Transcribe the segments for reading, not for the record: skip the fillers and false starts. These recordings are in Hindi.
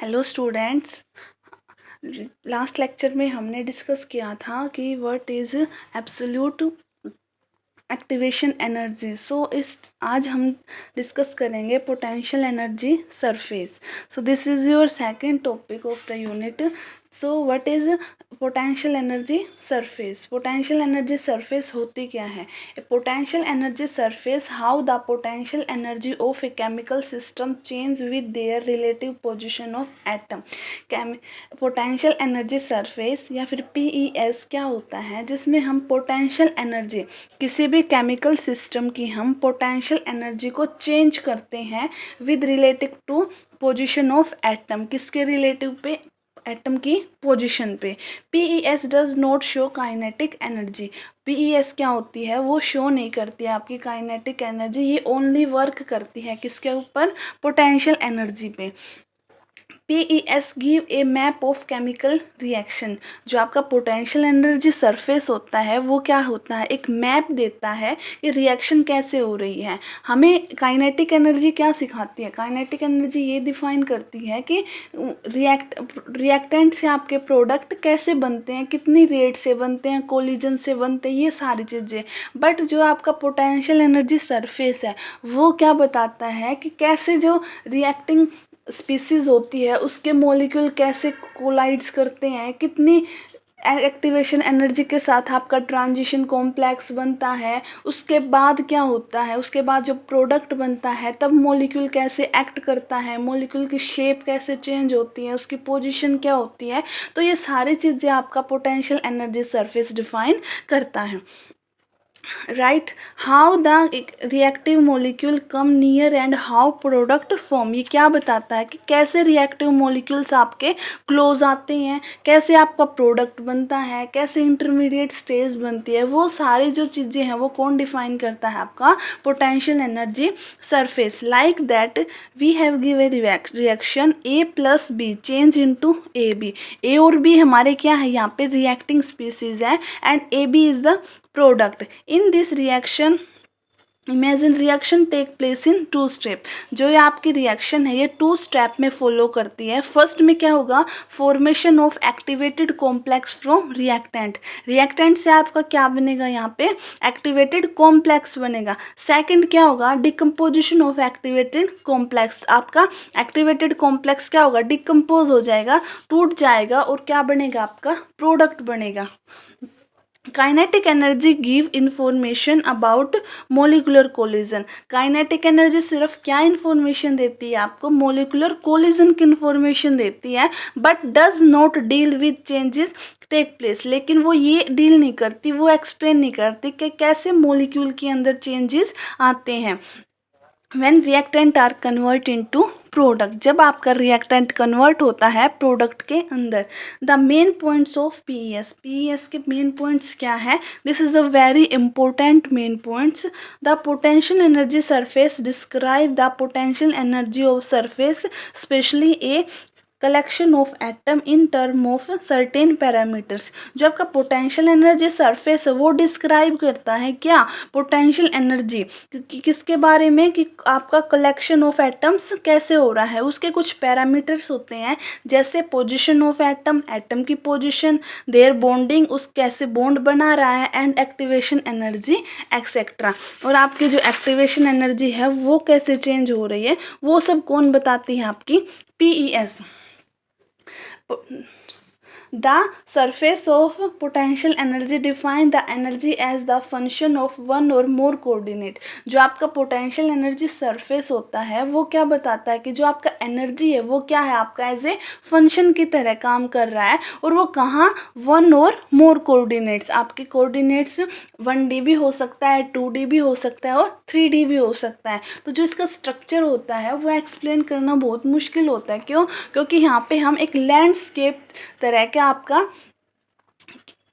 Hello students. लास्ट लेक्चर में हमने डिस्कस किया था कि what is absolute activation energy. इस आज हम डिस्कस करेंगे potential energy surface. This is your second topic of the unit. What is potential energy surface. Potential energy surface होती क्या है? A potential energy surface how the potential energy of a chemical system change with their relative position of atom. Potential energy surface या फिर PES क्या होता है, जिसमें हम पोटेंशियल एनर्जी किसी भी केमिकल सिस्टम की हम पोटेंशियल एनर्जी को चेंज करते हैं with relative to position of atom. किसके रिलेटिव पे? एटम की पोजीशन पे। PES does not show kinetic energy. PES क्या होती है? वो शो नहीं करती है आपकी काइनेटिक एनर्जी, ये ओनली वर्क करती है किसके ऊपर? पोटेंशियल एनर्जी पे। PES give a map of chemical reaction. जो आपका पोटेंशियल एनर्जी सरफेस होता है वो क्या होता है? एक मैप देता है कि रिएक्शन कैसे हो रही है। हमें काइनेटिक एनर्जी क्या सिखाती है? काइनेटिक एनर्जी ये डिफाइन करती है कि रिएक्टेंट से आपके प्रोडक्ट कैसे बनते हैं, कितनी रेट से बनते हैं, कोलिजन से बनते हैं, ये सारी चीज़ें। बट जो आपका पोटेंशियल एनर्जी सरफेस है वो क्या बताता है कि कैसे जो रिएक्टिंग स्पीसीज होती है उसके मॉलिक्यूल कैसे कोलाइड्स करते हैं, कितनी एक्टिवेशन एनर्जी के साथ आपका ट्रांजिशन कॉम्प्लेक्स बनता है, उसके बाद क्या होता है, उसके बाद जो प्रोडक्ट बनता है तब मॉलिक्यूल कैसे एक्ट करता है, मॉलिक्यूल की शेप कैसे चेंज होती है, उसकी पोजीशन क्या होती है। तो ये सारी चीज़ें आपका पोटेंशियल एनर्जी सरफेस डिफाइन करता है। Right, how the reactive molecule come near and how product form. ये क्या बताता है कि कैसे रिएक्टिव मोलिक्यूल्स आपके क्लोज आते हैं, कैसे आपका प्रोडक्ट बनता है, कैसे इंटरमीडिएट स्टेज बनती है। वो सारी जो चीज़ें हैं वो कौन डिफाइन करता है? आपका potential energy surface. Like that we have give a reaction A+B change into AB। A और B हमारे क्या है? यहाँ पे रिएक्टिंग स्पीसीज है and AB is the product. In this reaction imagine reaction take place in 2 step. जो ये आपकी रिएक्शन है ये 2 स्टेप में फॉलो करती है। फर्स्ट में क्या होगा? Formation of activated complex from reactant. Reactant से आपका क्या बनेगा? यहाँ पे एक्टिवेटेड कॉम्प्लेक्स बनेगा। सेकंड क्या होगा? Decomposition of activated complex. आपका एक्टिवेटेड कॉम्प्लेक्स क्या होगा? डिकम्पोज हो जाएगा, टूट जाएगा और क्या बनेगा? आपका प्रोडक्ट बनेगा। Kinetic energy give information about molecular collision. Kinetic energy सिर्फ क्या इंफॉर्मेशन देती है? आपको मोलिकुलर कोलिजन की इंफॉर्मेशन देती है, but does not deal with changes take place. लेकिन वो ये डील नहीं करती, वो एक्सप्लेन नहीं करती कि कैसे मोलिक्यूल के अंदर चेंजेस आते हैं। When reactant are convert into product, जब आपका रिएक्टेंट कन्वर्ट होता है प्रोडक्ट के अंदर। The main points of PES के मेन पॉइंट्स क्या है? This is a very important main points. The potential energy surface describe the potential energy of surface specially a collection of atom in term of certain parameters. जो आपका पोटेंशियल एनर्जी सरफेस है वो डिस्क्राइब करता है क्या? पोटेंशियल एनर्जी किसके बारे में? कि आपका कलेक्शन ऑफ एटम्स कैसे हो रहा है, उसके कुछ पैरामीटर्स होते हैं जैसे पोजीशन ऑफ एटम, एटम की पोजीशन, देयर बॉन्डिंग, उस कैसे बॉन्ड बना रहा है, एंड एक्टिवेशन एनर्जी एक्सेट्रा। और आपकी जो एक्टिवेशन एनर्जी है वो कैसे चेंज हो रही है वो सब कौन बताती है? आपकी PES। The surface of potential energy define the energy as the function of one or more coordinate। जो आपका पोटेंशियल एनर्जी सरफेस होता है वो क्या बताता है कि जो आपका एनर्जी है वो क्या है? आपका एज ए फंक्शन की तरह काम कर रहा है। और वो कहाँ? 1 और मोर कोऑर्डिनेट्स। आपके कोऑर्डिनेट्स 1D भी हो सकता है, 2D भी हो सकता है और 3D भी हो सकता है। तो जो इसका स्ट्रक्चर होता है वो एक्सप्लेन करना बहुत मुश्किल होता है। क्यों? क्योंकि यहाँ पे हम एक लैंडस्केप तरह के आपका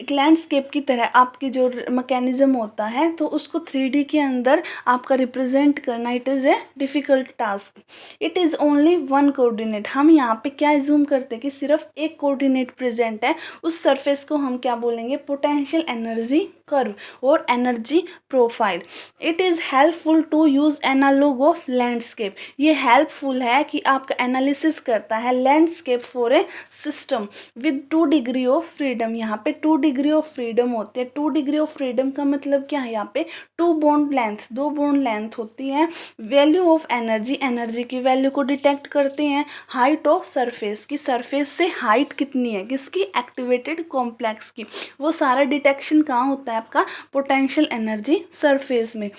एक लैंडस्केप की तरह आपकी जो मैकेनिज्म होता है तो उसको 3D के अंदर आपका रिप्रेजेंट करना it is a difficult task. It is only 1 coordinate. हम यहाँ पे क्या एज्यूम करते हैं कि सिर्फ एक कोऑर्डिनेट प्रेजेंट है, उस सरफेस को हम क्या बोलेंगे? पोटेंशियल एनर्जी कर्व और energy profile. It is helpful to use analogue of landscape. ये हेल्पफुल है कि आपका एनालिसिस करता है landscape for a system with 2 degree of freedom. यहाँ पे 2 डिग्री ऑफ फ्रीडम होते हैं। 2 डिग्री ऑफ फ्रीडम का मतलब क्या है, यहाँ पे 2 बॉन्ड लेंथ, 2 बॉन्ड लेंथ होती है। वैल्यू ऑफ एनर्जी, एनर्जी की वैल्यू को डिटेक्ट करते हैं। हाइट ऑफ सरफेस की, सरफेस से हाइट कितनी है किसकी, एक्टिवेटेड कॉम्प्लेक्स की। वो सारा डिटेक्शन कहाँ होता है आपका, पोटेंशियल एनर्जी सरफेस में।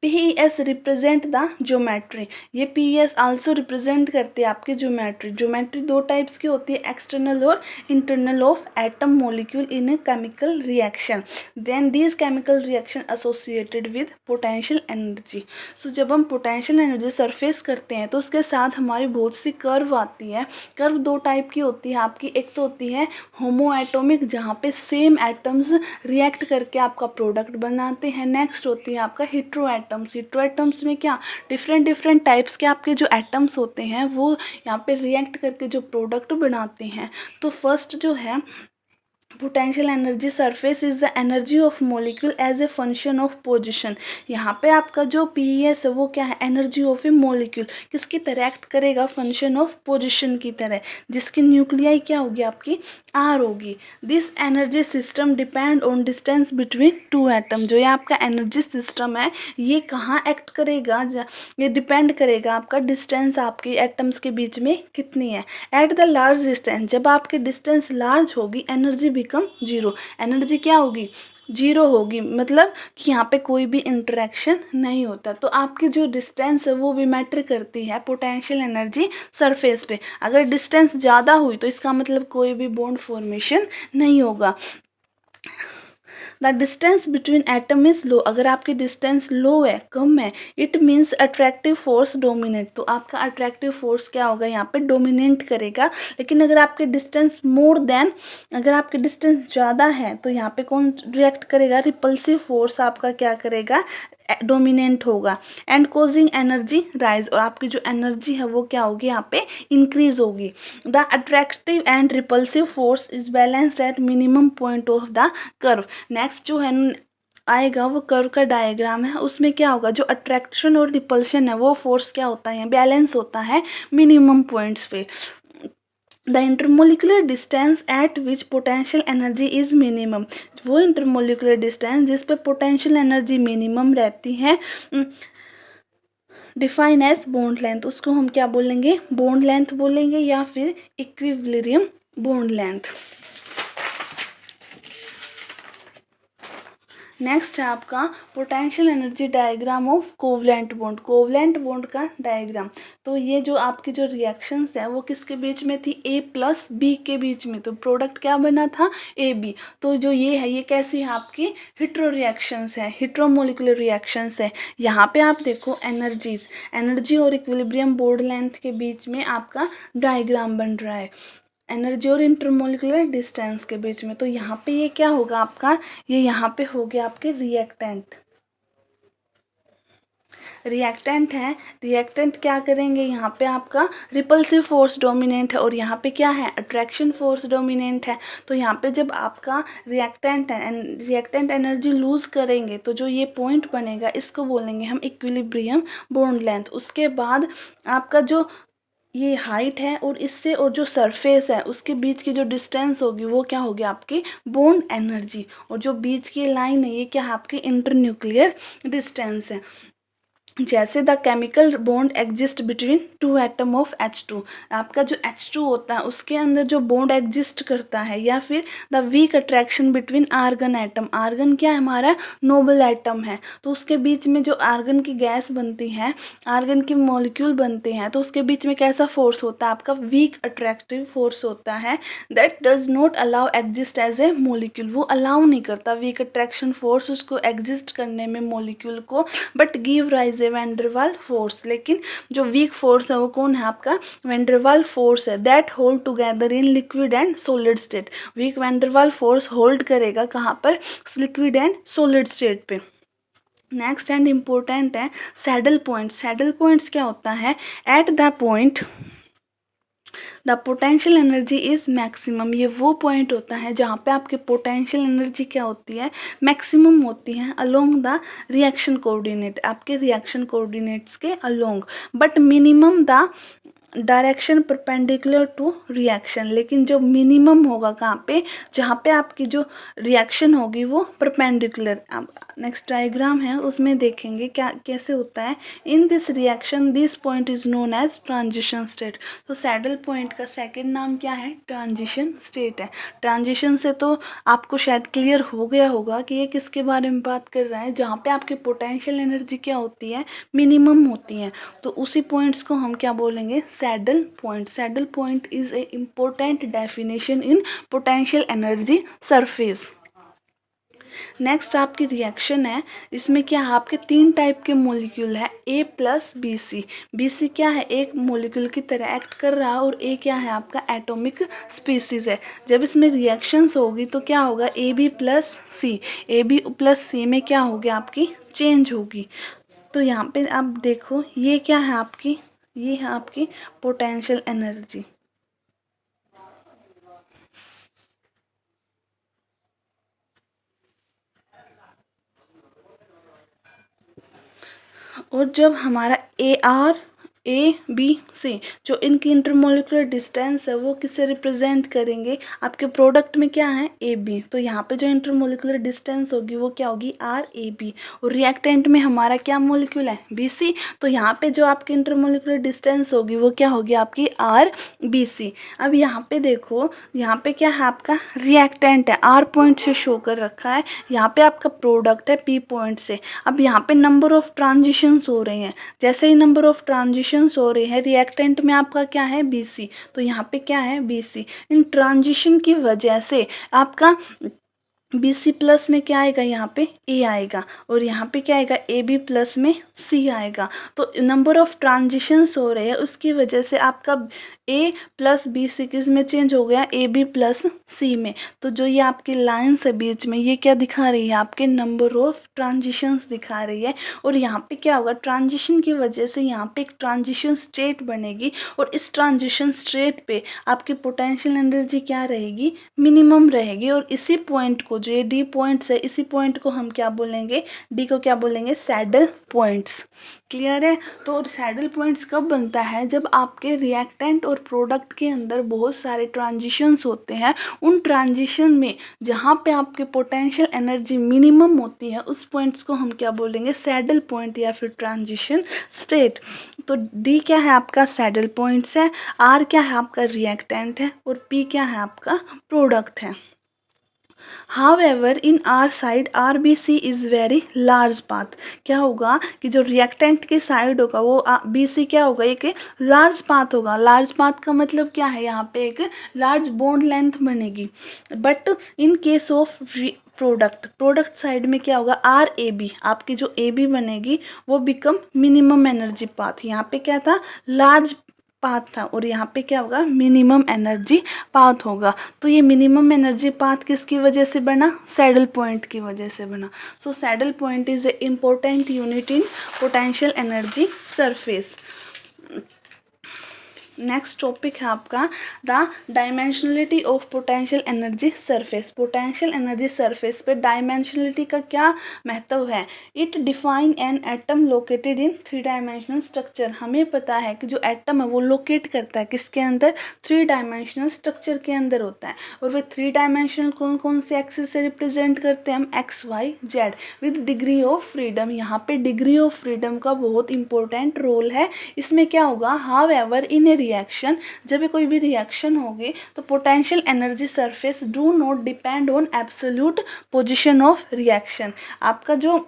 PES represent the geometry. ये PES आल्सो रिप्रेजेंट करती है आपकी ज्योमेट्री। ज्योमेट्री 2 टाइप्स की होती है, एक्सटर्नल और internal of atom molecule in a chemical reaction. Then these chemical reaction associated with potential energy. So जब हम पोटेंशियल एनर्जी सरफेस करते हैं तो उसके साथ हमारी बहुत सी कर्व आती है। कर्व 2 टाइप की होती है आपकी, एक तो होती है होमो एटोमिक, जहाँ पे सेम एटम्स रिएक्ट करके आपका प्रोडक्ट बनाते हैं। नेक्स्ट होती है आपका हिट्रो एटम्स। हिट्रो एटम्स में क्या, डिफरेंट टाइप्स के आपके जो एटम्स होते हैं वो यहाँ पे रिएक्ट करके जो प्रोडक्ट बनाते हैं। तो फर्स्ट जो है potential energy surface is the energy of molecule as a function of position. यहाँ पे आपका जो PES है वो क्या है, एनर्जी ऑफ ए मॉलिक्यूल किसकी तरह एक्ट करेगा, फंक्शन ऑफ पोजिशन की तरह, जिसकी न्यूक्लियाई क्या होगी आपकी, R होगी। This energy system depend on distance between 2 atom. जो ये आपका एनर्जी सिस्टम है ये कहाँ एक्ट करेगा, ये डिपेंड करेगा आपका डिस्टेंस आपकी एटम्स के बीच में कितनी है। एट द लार्ज डिस्टेंस, जब आपकी डिस्टेंस लार्ज होगी एनर्जी बिकम जीरो। एनर्जी क्या होगी, जीरो होगी, मतलब कि यहाँ पे कोई भी इंटरेक्शन नहीं होता। तो आपकी जो डिस्टेंस है वो भी मैटर करती है पोटेंशियल एनर्जी सरफेस पे। अगर डिस्टेंस ज़्यादा हुई तो इसका मतलब कोई भी बॉन्ड फॉर्मेशन नहीं होगा। The distance between atom is low, अगर आपकी डिस्टेंस लो है, कम है, it means attractive force dominate. तो आपका अट्रैक्टिव फोर्स क्या होगा, यहाँ पे डोमिनेट करेगा। लेकिन अगर आपके डिस्टेंस मोर देन, अगर आपकी डिस्टेंस ज़्यादा है तो यहाँ पे कौन रिएक्ट करेगा, रिपल्सिव फोर्स आपका क्या करेगा, डोमिनेंट होगा। एंड कोजिंग एनर्जी राइज, और आपकी जो एनर्जी है वो क्या होगी, यहाँ पे इंक्रीज होगी। The attractive and repulsive force is balanced at minimum point of the curve. Next जो है आएगा वो कर्व का डायग्राम है, उसमें क्या होगा, जो अट्रैक्शन और रिपल्शन है वो फोर्स क्या होता है, बैलेंस होता है मिनिमम पॉइंट्स पे। The intermolecular distance eight which potential energy is minimum, वो इंटरमोलिकुलर डिस्टेंस जिस पे पोटेंशियल एनर्जी मिनिमम रहती है, डिफाइन एज बॉन्ड लेंथ, उसको हम क्या बोलेंगे, बॉन्ड लेंथ बोलेंगे या फिर इक्विलिब्रियम बॉन्ड लेंथ। नेक्स्ट है आपका potential energy diagram of covalent bond. Covalent bond का डायग्राम, तो ये जो आपकी जो रिएक्शंस है वो किसके बीच में थी, A+B के बीच में। तो प्रोडक्ट क्या बना था, AB। तो जो ये है ये कैसी है आपकी, हिट्रो रिएक्शंस है, हिट्रोमोलिकुलर रिएक्शंस है। यहाँ पे आप देखो एनर्जीज, एनर्जी और इक्विलिब्रियम बॉन्ड लेंथ के बीच में आपका डायग्राम बन रहा है, एनर्जी और इंटरमोलिकुलर डिस्टेंस के बीच में। तो यहाँ पे ये क्या होगा आपका, ये यहाँ पे हो गया आपके रिएक्टेंट, रिएक्टेंट है। रिएक्टेंट क्या करेंगे, यहाँ पे आपका रिपल्सिव फोर्स डोमिनेंट है और यहाँ पे क्या है, अट्रैक्शन फोर्स डोमिनेंट है। तो यहाँ पे जब आपका रिएक्टेंट है, रिएक्टेंट एनर्जी लूज करेंगे तो जो ये पॉइंट बनेगा इसको बोलेंगे हम इक्विलिब्रियम बॉन्ड लेंथ। उसके बाद आपका जो ये हाइट है और इससे और जो सरफेस है उसके बीच की जो डिस्टेंस होगी वो क्या होगी आपकी बॉन्ड एनर्जी, और जो बीच की लाइन है ये क्या है आपकी इंटरन्यूक्लियर डिस्टेंस है। जैसे the chemical bond exist between 2 atom of H2, आपका जो H2 होता है उसके अंदर जो बॉन्ड एग्जिस्ट करता है, या फिर the weak attraction between argon atom. Argon क्या है हमारा, नोबल एटम है, तो उसके बीच में जो आर्गन की गैस बनती है, आर्गन के मॉलिक्यूल बनते हैं, तो उसके बीच में कैसा फोर्स होता है आपका, वीक अट्रैक्टिव फोर्स होता है। That does not allow exist as a molecule, वो अलाउ नहीं करता वीक अट्रैक्शन फोर्स उसको एग्जिस्ट करने में मॉलिक्यूल को, but give rise van der Waals force. लेकिन जो वीक फोर्स है वो कौन है आपका, वैंडरवाल फोर्स है। That hold together in liquid and solid state, weak van der Waals force hold करेगा कहाँ पर, लिक्विड एंड सॉलिड स्टेट पे। नेक्स्ट एंड इम्पोर्टेंट है सैडल पॉइंट। सैडल पॉइंट्स क्या होता है, at the point the potential energy is maximum. ये वो पॉइंट होता है जहाँ पे आपकी पोटेंशियल एनर्जी क्या होती है, मैक्सिमम होती है अलोंग द रिएक्शन कोऑर्डिनेट, आपके रिएक्शन कोऑर्डिनेट्स के along, but minimum the direction perpendicular to reaction. लेकिन जो मिनिमम होगा कहाँ पे, जहाँ पे आपकी जो रिएक्शन होगी वो परपेंडिकुलर। नेक्स्ट डायग्राम है उसमें देखेंगे क्या कैसे होता है। In this reaction this point is known as transition state. तो सैडल पॉइंट का सेकंड नाम क्या है, ट्रांजिशन स्टेट है। ट्रांजिशन से तो आपको शायद क्लियर हो गया होगा कि ये किसके बारे में बात कर रहा है, जहाँ पे आपकी पोटेंशियल एनर्जी क्या होती है, मिनिमम होती है। तो उसी पॉइंट्स को हम क्या बोलेंगे, saddle point. Saddle point is a important definition in potential energy surface. Next आपकी रिएक्शन है, इसमें क्या है, आपके तीन टाइप के मॉलिक्यूल है, A plus B C. B C क्या है, एक मॉलिक्यूल की तरह एक्ट कर रहा है, और ए क्या है, आपका एटॉमिक स्पीसीज है। जब इसमें रिएक्शंस होगी तो क्या होगा, A B plus C, A B plus C में क्या होगी, आपकी चेंज होगी। तो यहाँ पे आप देखो ये क्या है आपकी, ये है आपकी पोटेंशियल एनर्जी। और जब हमारा ए बी सी, जो इनकी इंटरमोलिकुलर डिस्टेंस है वो किससे रिप्रेजेंट करेंगे, आपके प्रोडक्ट में क्या है, ए बी। तो यहाँ पे जो इंटरमोलिकुलर डिस्टेंस होगी वो क्या होगी, आर ए बी। और रिएक्टेंट में हमारा क्या मॉलिक्यूल है, बी सी। तो यहाँ पे जो आपकी इंटरमोलिकुलर डिस्टेंस होगी वो क्या होगी, आपकी आर बी सी। अब यहाँ पे देखो, यहाँ पे क्या है, आपका रिएक्टेंट है, आर पॉइंट से शो कर रखा है। यहाँ पे आपका प्रोडक्ट है पी पॉइंट से। अब यहाँ पे नंबर ऑफ ट्रांजिशंस हो रहे हैं, जैसे ही नंबर ऑफ ट्रांजिशंस हो रहे हैं, रिएक्टेंट में आपका क्या है, बी सी। तो यहाँ पे क्या है, बी सी। इन ट्रांजिशन की वजह से आपका बी सी प्लस में क्या आएगा, यहाँ पे ए आएगा, और यहाँ पे क्या आएगा, ए बी प्लस में सी आएगा। तो नंबर ऑफ ट्रांजिशंस हो रहे हैं, उसकी वजह से आपका ए प्लस बी सी किस में चेंज हो गया, ए बी प्लस सी में। तो जो ये आपकी लाइन्स है बीच में, ये क्या दिखा रही है, आपके नंबर ऑफ ट्रांजिशंस दिखा रही है। और यहाँ पे क्या होगा, ट्रांजिशन की वजह से यहाँ पे एक ट्रांजिशन स्टेट बनेगी, और इस ट्रांजिशन स्टेट पे आपकी पोटेंशियल एनर्जी क्या रहेगी, मिनिमम रहेगी। और इसी पॉइंट को, जो ये डी पॉइंट्स है, इसी पॉइंट को हम क्या बोलेंगे, डी को क्या बोलेंगे, सैडल पॉइंट्स। क्लियर है। तो सैडल पॉइंट्स कब बनता है, जब आपके रिएक्टेंट और प्रोडक्ट के अंदर बहुत सारे ट्रांजिशंस होते हैं। उन ट्रांजिशन में जहाँ पे आपके पोटेंशियल एनर्जी मिनिमम होती है, उस पॉइंट्स को हम क्या बोलेंगे, सैडल पॉइंट या फिर ट्रांजिशन स्टेट। तो डी क्या है, आपका सैडल पॉइंट्स है, आर क्या है, आपका रिएक्टेंट है, और पी क्या है, आपका प्रोडक्ट है। However, in our side RBC is very large path। क्या होगा कि जो रिएक्टेंट की साइड होगा वो BC क्या होगा, एक लार्ज पाथ होगा। लार्ज पाथ का मतलब क्या है, यहाँ पे एक लार्ज बॉन्ड लेंथ बनेगी। But in case of product side में क्या होगा, आर ए बी, आपकी जो ए बी बनेगी वो बिकम मिनिमम एनर्जी पाथ। यहाँ पे क्या था, लार्ज पाथ था, और यहाँ पे क्या होगा, मिनिमम एनर्जी पाथ होगा। तो ये मिनिमम एनर्जी पाथ किसकी वजह से बना, सैडल पॉइंट की वजह से बना। So saddle point is a important unit in potential energy surface. Next topic है आपका the dimensionality of potential energy surface. Potential energy surface पे डायमेंशनलिटी का क्या महत्व है। It define an atom located in 3 dimensional structure. हमें पता है कि जो एटम है वो लोकेट करता है किसके अंदर, 3 डायमेंशनल स्ट्रक्चर के अंदर होता है। और वे 3 डायमेंशनल कौन कौन से एक्सिस से रिप्रेजेंट करते हैं हम, X Y Z with degree of freedom. यहाँ पे डिग्री ऑफ फ्रीडम का बहुत इंपॉर्टेंट रोल है। इसमें क्या होगा, how ever in A reaction, जब कोई भी रिएक्शन होगी तो potential energy surface do not depend on absolute position of reaction. आपका जो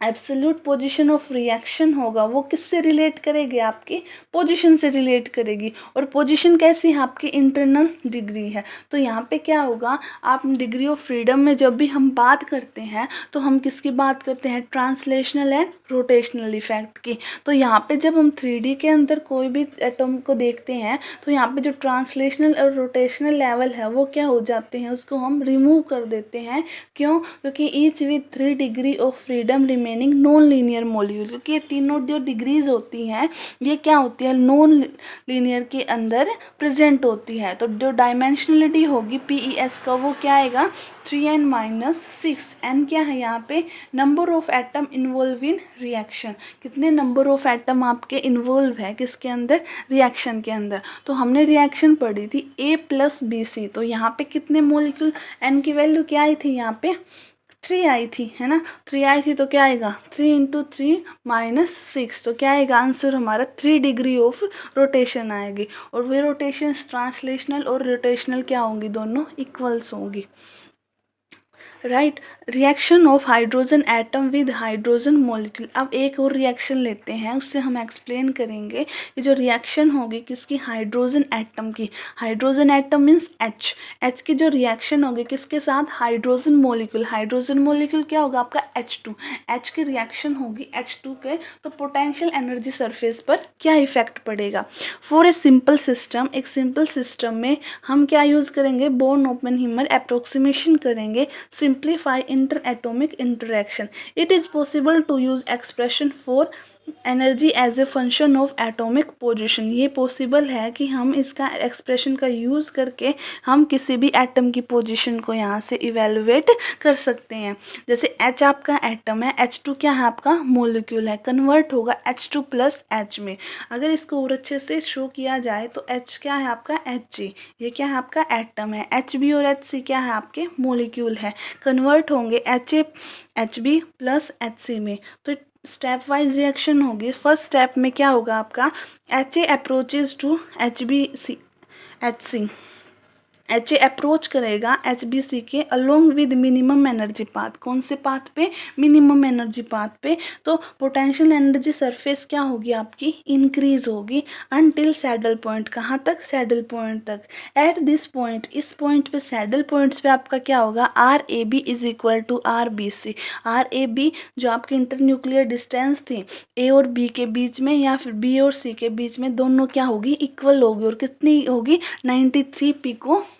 एब्सोल्यूट पोजीशन ऑफ रिएक्शन होगा वो किससे रिलेट करेगी, आपकी पोजीशन से रिलेट करेगी। और पोजीशन कैसी है, आपकी इंटरनल डिग्री है। तो यहाँ पे क्या होगा, आप डिग्री ऑफ फ्रीडम में जब भी हम बात करते हैं तो हम किसकी बात करते हैं, ट्रांसलेशनल एंड रोटेशनल इफेक्ट की। तो यहाँ पे जब हम 3D के अंदर कोई भी एटम को देखते हैं तो यहाँ पे जो ट्रांसलेशनल और रोटेशनल लेवल है वो क्या हो जाते हैं, उसको हम रिमूव कर देते हैं। क्यों, क्योंकि each with 3 degree of freedom remaining non linear molecule, क्योंकि ये तीनों जो डिग्रीज होती हैं ये क्या होती है, नॉन लीनियर के अंदर प्रेजेंट होती है। तो जो डायमेंशनलिटी होगी PES का वो क्या आएगा 3n-6। n क्या है यहाँ पे, number of atom involve in reaction, कितने नंबर ऑफ एटम आपके इन्वॉल्व है किसके अंदर, रिएक्शन के अंदर। तो हमने रिएक्शन पढ़ी थी A+BC, तो यहाँ पे कितने मॉलिक्यूल, n की वैल्यू क्या आई थी यहाँ पे 3 आई थी, है ना, 3 आई थी तो क्या आएगा 3 × 3 - 6, तो क्या आएगा आंसर हमारा 3 डिग्री ऑफ रोटेशन आएगी। और वे रोटेशन ट्रांसलेशनल और रोटेशनल क्या होंगी, दोनों इक्वल्स होंगी, right. Reaction of hydrogen atom with hydrogen molecule. अब एक और रिएक्शन लेते हैं, उससे हम एक्सप्लेन करेंगे कि जो रिएक्शन होगी किसकी, हाइड्रोजन एटम की। हाइड्रोजन एटम मीन्स H की जो रिएक्शन होगी किसके साथ, हाइड्रोजन मॉलिक्यूल। हाइड्रोजन मॉलिक्यूल क्या होगा आपका H2, H की रिएक्शन होगी H2 के, तो पोटेंशियल एनर्जी सरफेस पर क्या इफेक्ट पड़ेगा। फॉर ए सिंपल सिस्टम, एक सिंपल सिस्टम में हम क्या यूज़ करेंगे, बोर्न ओपेनहीमर अप्रोक्सीमेशन करेंगे, simplify interatomic interaction. It is possible to use expression for energy as a function of atomic position. ये पॉसिबल है कि हम इसका एक्सप्रेशन का यूज़ करके हम किसी भी एटम की पोजीशन को यहाँ से इवेलुएट कर सकते हैं। जैसे H आपका एटम है, H2 क्या है आपका मॉलिक्यूल है, कन्वर्ट होगा H2 + H में। अगर इसको और अच्छे से शो किया जाए तो H क्या है आपका Hg, ये क्या है आपका एटम है, Hb और Hc क्या है आपके मॉलिक्यूल है, कन्वर्ट होंगे HB + Hc में। तो स्टेप वाइज रिएक्शन होगी। फर्स्ट स्टेप में क्या होगा आपका, HA approaches to HC, HA approach करेगा HBC के along with minimum energy path. कौन से पाथ पे, मिनिमम एनर्जी पाथ पे। तो पोटेंशियल एनर्जी सरफेस क्या होगी आपकी, इंक्रीज होगी अनटिल सैडल पॉइंट। कहाँ तक, सैडल पॉइंट तक। एट दिस पॉइंट, इस पॉइंट पे, सैडल पॉइंट्स पे आपका क्या होगा, RAB = RBC। RAB जो आपकी इंटर न्यूक्लियर डिस्टेंस थी A और B के बीच में या फिर B और C के बीच में, दोनों क्या होगी, इक्वल होगी। और कितनी होगी, 93 पिकोमीटर।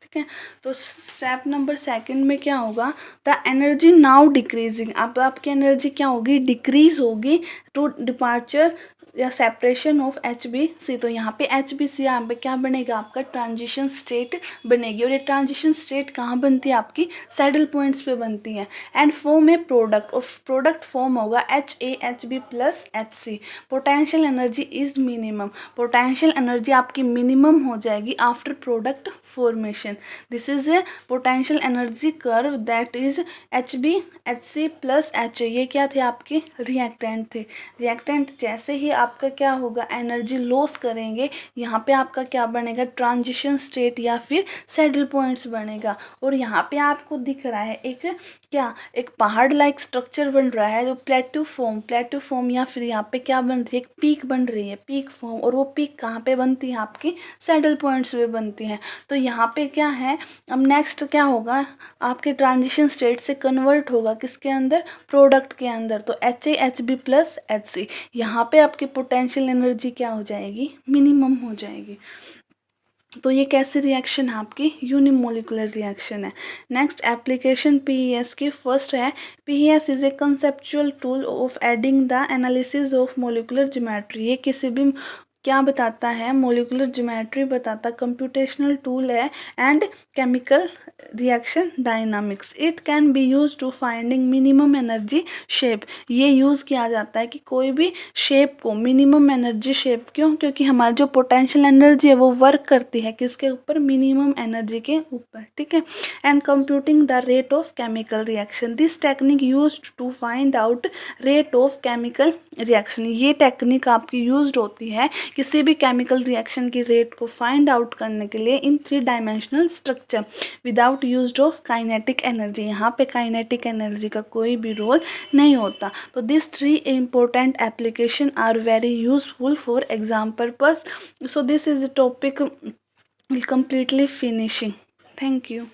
ठीक है, तो स्टेप नंबर सेकंड में क्या होगा, द एनर्जी नाउ डिक्रीजिंग। अब आपकी एनर्जी क्या होगी, डिक्रीज होगी टू डिपार्चर या सेपरेशन ऑफ HBC। तो यहाँ पे HBC यहाँ पे क्या बनेगा आपका, ट्रांजिशन स्टेट बनेगी। और ये ट्रांजिशन स्टेट कहाँ बनती है आपकी, सैडल पॉइंट्स पे बनती है। एंड फॉर्म ए प्रोडक्ट, और प्रोडक्ट फॉर्म होगा HAHB + HC। Potential energy is minimum, potential energy आपकी मिनिमम हो जाएगी after product formation. This is a potential energy curve that is HB HC + HA। ये क्या थे आपके रिएक्टेंट थे। रिएक्टेंट जैसे ही आपका क्या होगा, एनर्जी लॉस करेंगे, यहाँ पे आपका क्या बनेगा, ट्रांजिशन स्टेट या फिर सैडल पॉइंट्स बनेगा। और यहाँ पे आपको दिख रहा है एक क्या, एक पहाड़ लाइक स्ट्रक्चर बन रहा है, जो प्लेट्यू फॉर्म या फिर यहाँ पे क्या बन रही है, एक पीक बन रही है, पीक फॉर्म। और वो पीक कहाँ पे बनती है, आपकी सैडल पॉइंट्स पे बनती है। तो यहाँ पे क्या है, अब नेक्स्ट क्या होगा, आपके ट्रांजिशन स्टेट से कन्वर्ट होगा किसके अंदर, प्रोडक्ट के अंदर। तो HAHB + HC, यहाँ पे आपकी पोटेंशियल एनर्जी क्या हो जाएगी, मिनिमम हो जाएगी। तो ये कैसे रिएक्शन है आपकी, यूनिमोलिकुलर रिएक्शन है। नेक्स्ट एप्लीकेशन PES की फर्स्ट है, PES is a conceptual tool of aiding the analysis of molecular geometry. ये किसी भी क्या बताता है, मोलिकुलर ज्योमेट्री बताता, कंप्यूटेशनल टूल है and chemical reaction dynamics. It can be use to finding minimum energy shape. ये यूज़ किया जाता है कि कोई भी शेप को, मिनिमम एनर्जी शेप, क्यों, क्योंकि हमारी जो पोटेंशियल एनर्जी है वो वर्क करती है किसके ऊपर, मिनिमम एनर्जी के ऊपर। ठीक है, and computing the rate of chemical reaction. This technique use to find out rate of chemical reaction. ये टेक्निक आपकी यूज होती है किसी भी केमिकल रिएक्शन की रेट को फाइंड आउट करने के लिए in 3 dimensional structure without use of kinetic energy. यहाँ पे काइनेटिक एनर्जी का कोई भी रोल नहीं होता। तो this 3 important application are very useful for exam purpose. So this is the topic completely finishing. Thank you.